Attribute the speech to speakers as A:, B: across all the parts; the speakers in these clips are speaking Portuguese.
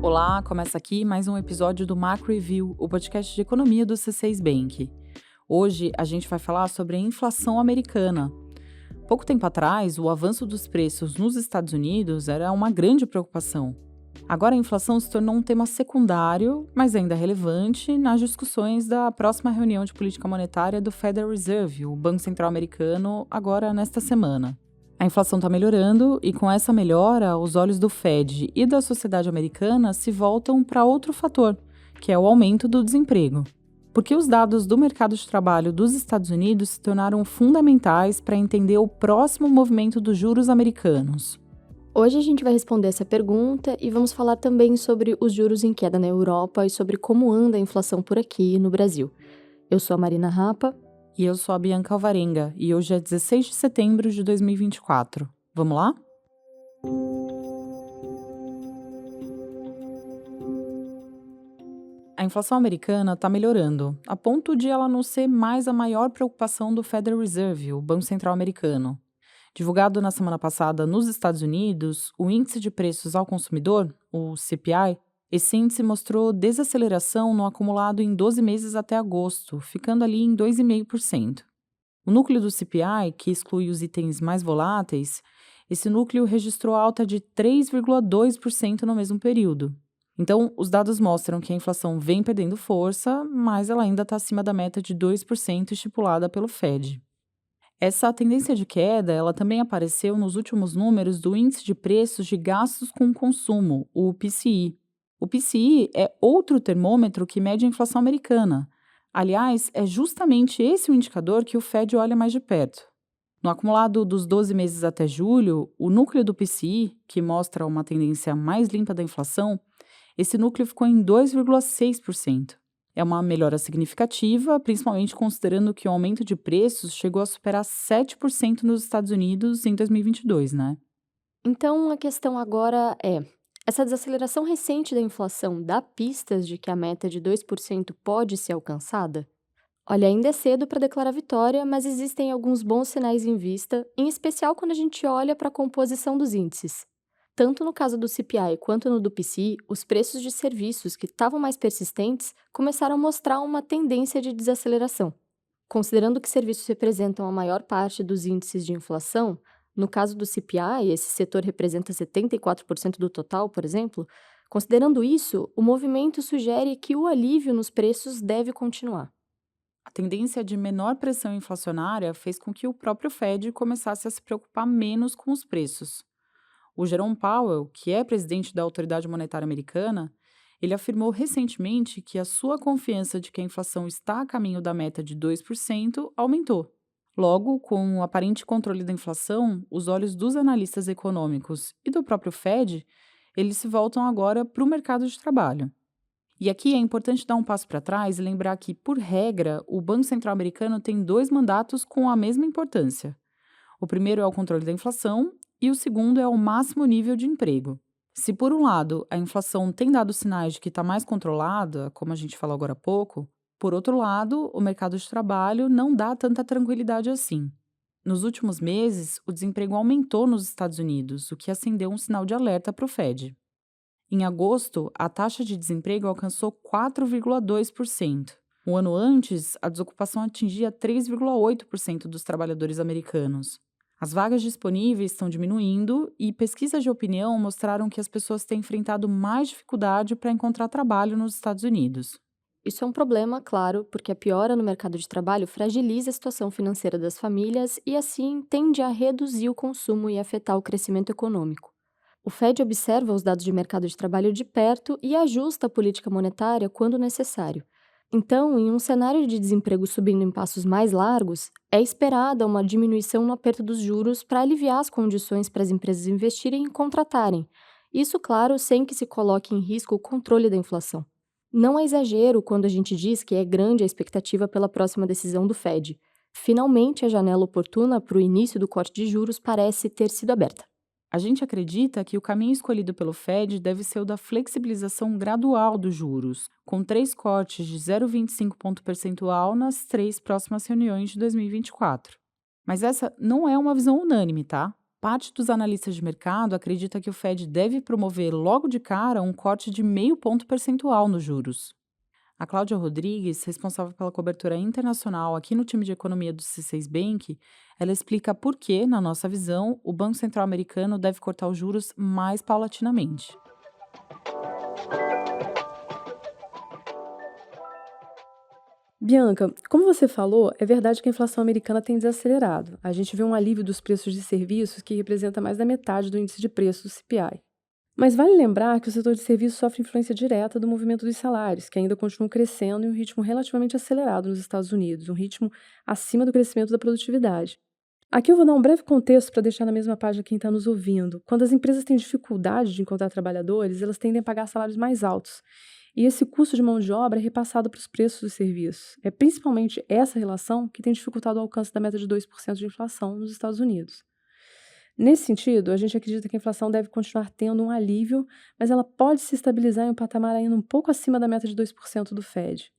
A: Olá, começa aqui mais um episódio do Macro Review, o podcast de economia do C6 Bank. Hoje a gente vai falar sobre a inflação americana. Pouco tempo atrás, o avanço dos preços nos Estados Unidos era uma grande preocupação. Agora a inflação se tornou um tema secundário, mas ainda relevante, nas discussões da próxima reunião de política monetária do Federal Reserve, o Banco Central Americano, agora nesta semana. A inflação está melhorando e, com essa melhora, os olhos do Fed e da sociedade americana se voltam para outro fator, que é o aumento do desemprego. Porque os dados do mercado de trabalho dos Estados Unidos se tornaram fundamentais para entender o próximo movimento dos juros americanos.
B: Hoje a gente vai responder essa pergunta e vamos falar também sobre os juros em queda na Europa e sobre como anda a inflação por aqui no Brasil. Eu sou a Marina Rapa.
A: E eu sou a Bianca Alvarenga, e hoje é 16 de setembro de 2024. Vamos lá? A inflação americana está melhorando, a ponto de ela não ser mais a maior preocupação do Federal Reserve, o Banco Central Americano. Divulgado na semana passada nos Estados Unidos, o Índice de Preços ao Consumidor, o CPI, esse índice mostrou desaceleração no acumulado em 12 meses até agosto, ficando ali em 2,5%. O núcleo do CPI, que exclui os itens mais voláteis, esse núcleo registrou alta de 3,2% no mesmo período. Então, os dados mostram que a inflação vem perdendo força, mas ela ainda está acima da meta de 2% estipulada pelo Fed. Essa tendência de queda, ela também apareceu nos últimos números do Índice de Preços de Gastos com Consumo, o PCI. O PCI é outro termômetro que mede a inflação americana. Aliás, é justamente esse o indicador que o Fed olha mais de perto. No acumulado dos 12 meses até julho, o núcleo do PCI, que mostra uma tendência mais limpa da inflação, esse núcleo ficou em 2,6%. É uma melhora significativa, principalmente considerando que o aumento de preços chegou a superar 7% nos Estados Unidos em 2022, né?
B: Então, a questão agora é: essa desaceleração recente da inflação dá pistas de que a meta de 2% pode ser alcançada? Olha, ainda é cedo para declarar vitória, mas existem alguns bons sinais em vista, em especial quando a gente olha para a composição dos índices. Tanto no caso do CPI quanto no do PCI, os preços de serviços que estavam mais persistentes começaram a mostrar uma tendência de desaceleração. Considerando que serviços representam a maior parte dos índices de inflação, no caso do CPI, esse setor representa 74% do total, por exemplo. Considerando isso, o movimento sugere que o alívio nos preços deve continuar.
A: A tendência de menor pressão inflacionária fez com que o próprio Fed começasse a se preocupar menos com os preços. O Jerome Powell, que é presidente da Autoridade Monetária Americana, ele afirmou recentemente que a sua confiança de que a inflação está a caminho da meta de 2% aumentou. Logo, com o aparente controle da inflação, os olhos dos analistas econômicos e do próprio Fed, eles se voltam agora para o mercado de trabalho. E aqui é importante dar um passo para trás e lembrar que, por regra, o Banco Central Americano tem 2 mandatos com a mesma importância. O primeiro é o controle da inflação e o segundo é o máximo nível de emprego. Se, por um lado, a inflação tem dado sinais de que está mais controlada, como a gente falou agora há pouco, por outro lado, o mercado de trabalho não dá tanta tranquilidade assim. Nos últimos meses, o desemprego aumentou nos Estados Unidos, o que acendeu um sinal de alerta para o Fed. Em agosto, a taxa de desemprego alcançou 4,2%. Um ano antes, a desocupação atingia 3,8% dos trabalhadores americanos. As vagas disponíveis estão diminuindo e pesquisas de opinião mostraram que as pessoas têm enfrentado mais dificuldade para encontrar trabalho nos Estados Unidos.
B: Isso é um problema, claro, porque a piora no mercado de trabalho fragiliza a situação financeira das famílias e, assim, tende a reduzir o consumo e afetar o crescimento econômico. O Fed observa os dados de mercado de trabalho de perto e ajusta a política monetária quando necessário. Então, em um cenário de desemprego subindo em passos mais largos, é esperada uma diminuição no aperto dos juros para aliviar as condições para as empresas investirem e contratarem. Isso, claro, sem que se coloque em risco o controle da inflação. Não é exagero quando a gente diz que é grande a expectativa pela próxima decisão do Fed. Finalmente, a janela oportuna para o início do corte de juros parece ter sido aberta.
A: A gente acredita que o caminho escolhido pelo Fed deve ser o da flexibilização gradual dos juros, com 3 cortes de 0,25 ponto percentual nas 3 próximas reuniões de 2024. Mas essa não é uma visão unânime, tá? Parte dos analistas de mercado acredita que o Fed deve promover logo de cara um corte de meio ponto percentual nos juros. A Cláudia Rodrigues, responsável pela cobertura internacional aqui no time de economia do C6 Bank, ela explica por que, na nossa visão, o Banco Central americano deve cortar os juros mais paulatinamente.
C: Bianca, como você falou, é verdade que a inflação americana tem desacelerado. A gente vê um alívio dos preços de serviços que representa mais da metade do índice de preços do CPI. Mas vale lembrar que o setor de serviços sofre influência direta do movimento dos salários, que ainda continuam crescendo em um ritmo relativamente acelerado nos Estados Unidos, um ritmo acima do crescimento da produtividade. Aqui eu vou dar um breve contexto para deixar na mesma página quem está nos ouvindo. Quando as empresas têm dificuldade de encontrar trabalhadores, elas tendem a pagar salários mais altos. E esse custo de mão de obra é repassado para os preços dos serviços. É principalmente essa relação que tem dificultado o alcance da meta de 2% de inflação nos Estados Unidos. Nesse sentido, a gente acredita que a inflação deve continuar tendo um alívio, mas ela pode se estabilizar em um patamar ainda um pouco acima da meta de 2% do Fed.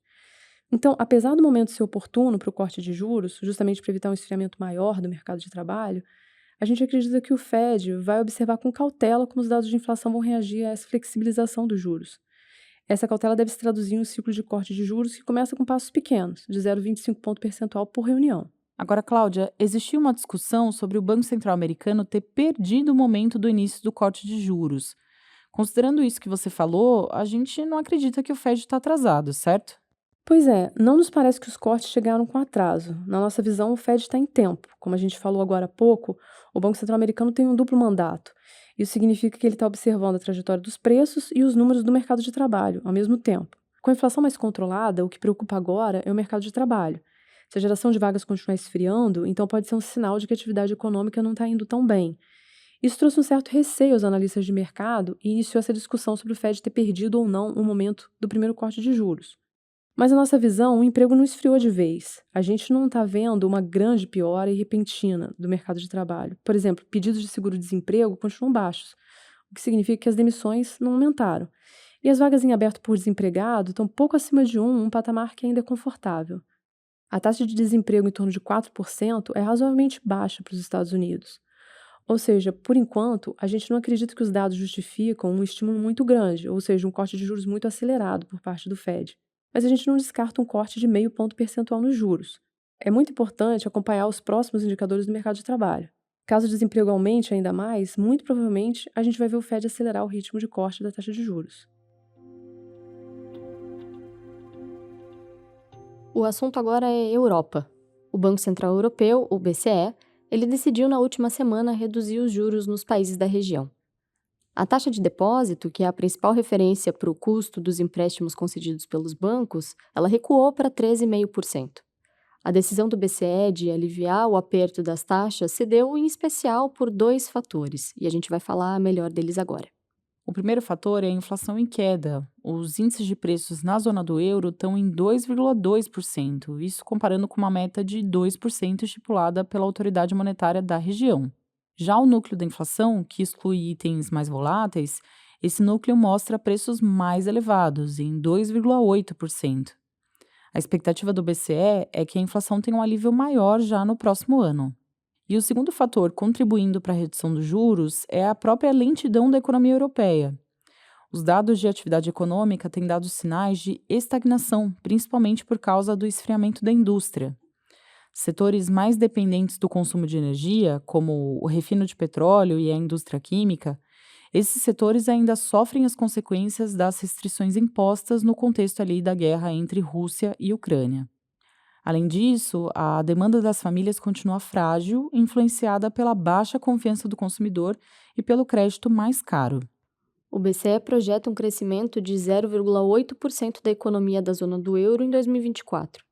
C: Então, apesar do momento ser oportuno para o corte de juros, justamente para evitar um esfriamento maior do mercado de trabalho, a gente acredita que o Fed vai observar com cautela como os dados de inflação vão reagir a essa flexibilização dos juros. Essa cautela deve se traduzir em um ciclo de corte de juros que começa com passos pequenos, de 0,25 ponto percentual por reunião.
A: Agora, Cláudia, existiu uma discussão sobre o Banco Central americano ter perdido o momento do início do corte de juros. Considerando isso que você falou, a gente não acredita que o Fed está atrasado, certo?
C: Pois é, não nos parece que os cortes chegaram com atraso. Na nossa visão, o Fed está em tempo. Como a gente falou agora há pouco, o Banco Central americano tem um duplo mandato. Isso significa que ele está observando a trajetória dos preços e os números do mercado de trabalho, ao mesmo tempo. Com a inflação mais controlada, o que preocupa agora é o mercado de trabalho. Se a geração de vagas continuar esfriando, então pode ser um sinal de que a atividade econômica não está indo tão bem. Isso trouxe um certo receio aos analistas de mercado e iniciou essa discussão sobre o Fed ter perdido ou não o momento do primeiro corte de juros. Mas, na nossa visão, o emprego não esfriou de vez. A gente não está vendo uma grande piora e repentina do mercado de trabalho. Por exemplo, pedidos de seguro-desemprego continuam baixos, o que significa que as demissões não aumentaram. E as vagas em aberto por desempregado estão pouco acima de um patamar que ainda é confortável. A taxa de desemprego em torno de 4% é razoavelmente baixa para os Estados Unidos. Ou seja, por enquanto, a gente não acredita que os dados justificam um estímulo muito grande, ou seja, um corte de juros muito acelerado por parte do Fed. Mas a gente não descarta um corte de meio ponto percentual nos juros. É muito importante acompanhar os próximos indicadores do mercado de trabalho. Caso o desemprego aumente ainda mais, muito provavelmente a gente vai ver o Fed acelerar o ritmo de corte da taxa de juros.
B: O assunto agora é Europa. O Banco Central Europeu, o BCE, ele decidiu na última semana reduzir os juros nos países da região. A taxa de depósito, que é a principal referência para o custo dos empréstimos concedidos pelos bancos, ela recuou para 13,5%. A decisão do BCE de aliviar o aperto das taxas se deu em especial por dois fatores, e a gente vai falar melhor deles agora.
A: O primeiro fator é a inflação em queda. Os índices de preços na zona do euro estão em 2,2%, isso comparando com uma meta de 2% estipulada pela autoridade monetária da região. Já o núcleo da inflação, que exclui itens mais voláteis, esse núcleo mostra preços mais elevados, em 2,8%. A expectativa do BCE é que a inflação tenha um alívio maior já no próximo ano. E o segundo fator contribuindo para a redução dos juros é a própria lentidão da economia europeia. Os dados de atividade econômica têm dado sinais de estagnação, principalmente por causa do esfriamento da indústria. Setores mais dependentes do consumo de energia, como o refino de petróleo e a indústria química, esses setores ainda sofrem as consequências das restrições impostas no contexto ali da guerra entre Rússia e Ucrânia. Além disso, a demanda das famílias continua frágil, influenciada pela baixa confiança do consumidor e pelo crédito mais caro.
B: O BCE projeta um crescimento de 0,8% da economia da zona do euro em 2024.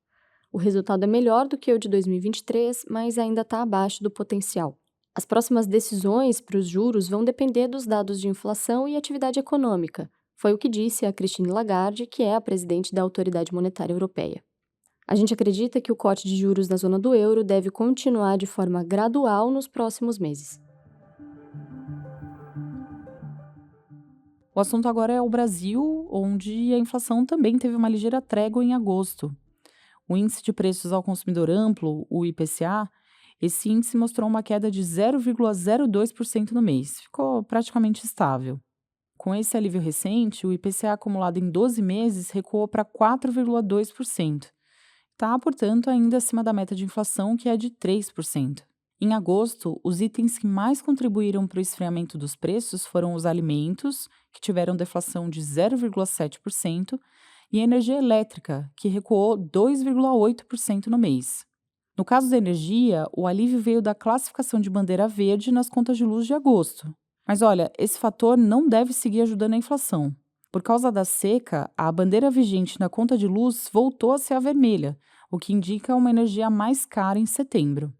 B: O resultado é melhor do que o de 2023, mas ainda está abaixo do potencial. As próximas decisões para os juros vão depender dos dados de inflação e atividade econômica. Foi o que disse a Christine Lagarde, que é a presidente da Autoridade Monetária Europeia. A gente acredita que o corte de juros na zona do euro deve continuar de forma gradual nos próximos meses.
A: O assunto agora é o Brasil, onde a inflação também teve uma ligeira trégua em agosto. O Índice de Preços ao Consumidor Amplo, o IPCA, Esse índice mostrou uma queda de 0,02% no mês, ficou praticamente estável. Com esse alívio recente, o IPCA acumulado em 12 meses recuou para 4,2%. Está, portanto, ainda acima da meta de inflação, que é de 3%. Em agosto, os itens que mais contribuíram para o esfriamento dos preços foram os alimentos, que tiveram deflação de 0,7%, e a energia elétrica, que recuou 2,8% no mês. No caso da energia, o alívio veio da classificação de bandeira verde nas contas de luz de agosto. Mas olha, esse fator não deve seguir ajudando a inflação. Por causa da seca, a bandeira vigente na conta de luz voltou a ser a vermelha, o que indica uma energia mais cara em setembro.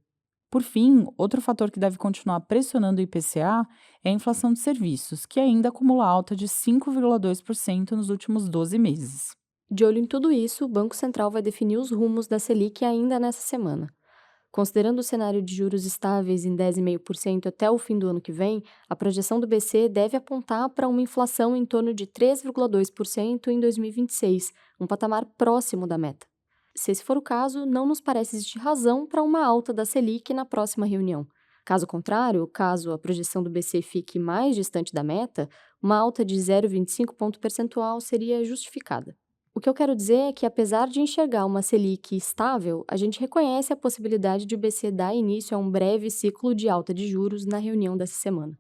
A: Por fim, outro fator que deve continuar pressionando o IPCA é a inflação de serviços, que ainda acumula alta de 5,2% nos últimos 12 meses.
B: De olho em tudo isso, o Banco Central vai definir os rumos da Selic ainda nessa semana. Considerando o cenário de juros estáveis em 10,5% até o fim do ano que vem, a projeção do BC deve apontar para uma inflação em torno de 3,2% em 2026, um patamar próximo da meta. Se esse for o caso, não nos parece existir razão para uma alta da Selic na próxima reunião. Caso contrário, caso a projeção do BC fique mais distante da meta, uma alta de 0,25 ponto percentual seria justificada. O que eu quero dizer é que, apesar de enxergar uma Selic estável, a gente reconhece a possibilidade de o BC dar início a um breve ciclo de alta de juros na reunião dessa semana.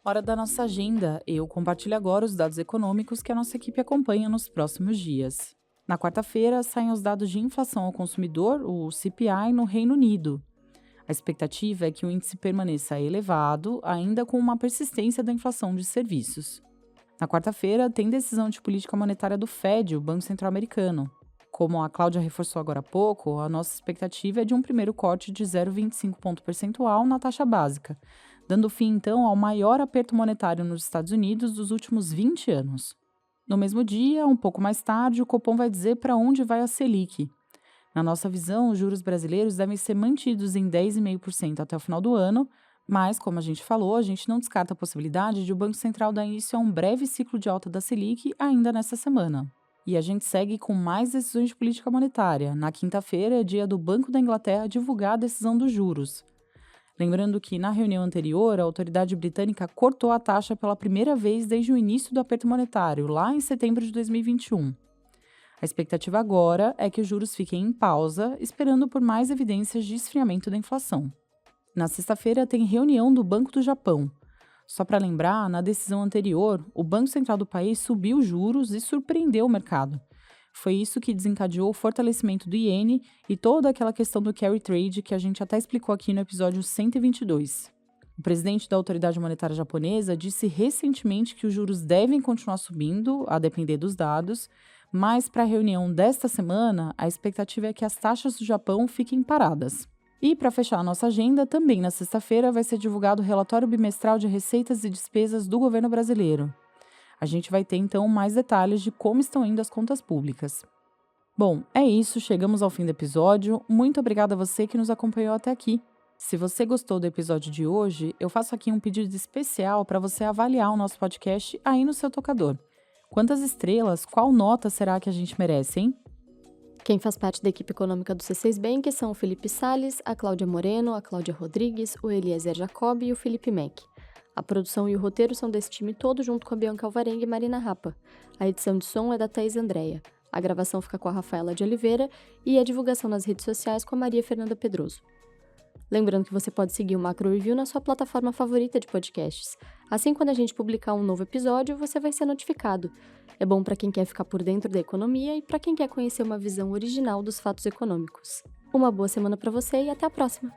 A: Hora da nossa agenda. Eu compartilho agora os dados econômicos que a nossa equipe acompanha nos próximos dias. Na quarta-feira, saem os dados de inflação ao consumidor, o CPI, no Reino Unido. A expectativa é que o índice permaneça elevado, ainda com uma persistência da inflação de serviços. Na quarta-feira, tem decisão de política monetária do Fed, o Banco Central Americano. Como a Cláudia reforçou agora há pouco, a nossa expectativa é de um primeiro corte de 0,25 ponto percentual na taxa básica, dando fim, então, ao maior aperto monetário nos Estados Unidos dos últimos 20 anos. No mesmo dia, um pouco mais tarde, o Copom vai dizer para onde vai a Selic. Na nossa visão, os juros brasileiros devem ser mantidos em 10,5% até o final do ano, mas, como a gente falou, a gente não descarta a possibilidade de o Banco Central dar início a um breve ciclo de alta da Selic ainda nesta semana. E a gente segue com mais decisões de política monetária. Na quinta-feira é dia do Banco da Inglaterra divulgar a decisão dos juros. Lembrando que, na reunião anterior, a autoridade britânica cortou a taxa pela primeira vez desde o início do aperto monetário, lá em setembro de 2021. A expectativa agora é que os juros fiquem em pausa, esperando por mais evidências de esfriamento da inflação. Na sexta-feira tem reunião do Banco do Japão. Só para lembrar, na decisão anterior, o Banco Central do país subiu os juros e surpreendeu o mercado. Foi isso que desencadeou o fortalecimento do iene e toda aquela questão do carry trade que a gente até explicou aqui no episódio 122. O presidente da autoridade monetária japonesa disse recentemente que os juros devem continuar subindo, a depender dos dados, mas para a reunião desta semana, a expectativa é que as taxas do Japão fiquem paradas. E para fechar a nossa agenda, também na sexta-feira vai ser divulgado o relatório bimestral de receitas e despesas do governo brasileiro. A gente vai ter, então, mais detalhes de como estão indo as contas públicas. Bom, é isso, chegamos ao fim do episódio. Muito obrigada a você que nos acompanhou até aqui. Se você gostou do episódio de hoje, eu faço aqui um pedido especial para você avaliar o nosso podcast aí no seu tocador. Quantas estrelas, qual nota será que a gente merece, hein?
B: Quem faz parte da equipe econômica do C6 Bank são o Felipe Salles, a Cláudia Moreno, a Cláudia Rodrigues, o Eliezer Jacob e o Felipe Mack. A produção e o roteiro são desse time todo junto com a Bianca Alvarenga e Marina Rapa. A edição de som é da Thaís Andréa. A gravação fica com a Rafaela de Oliveira e a divulgação nas redes sociais com a Maria Fernanda Pedroso. Lembrando que você pode seguir o Macro Review na sua plataforma favorita de podcasts. Assim, quando a gente publicar um novo episódio, você vai ser notificado. É bom para quem quer ficar por dentro da economia e para quem quer conhecer uma visão original dos fatos econômicos. Uma boa semana para você e até a próxima!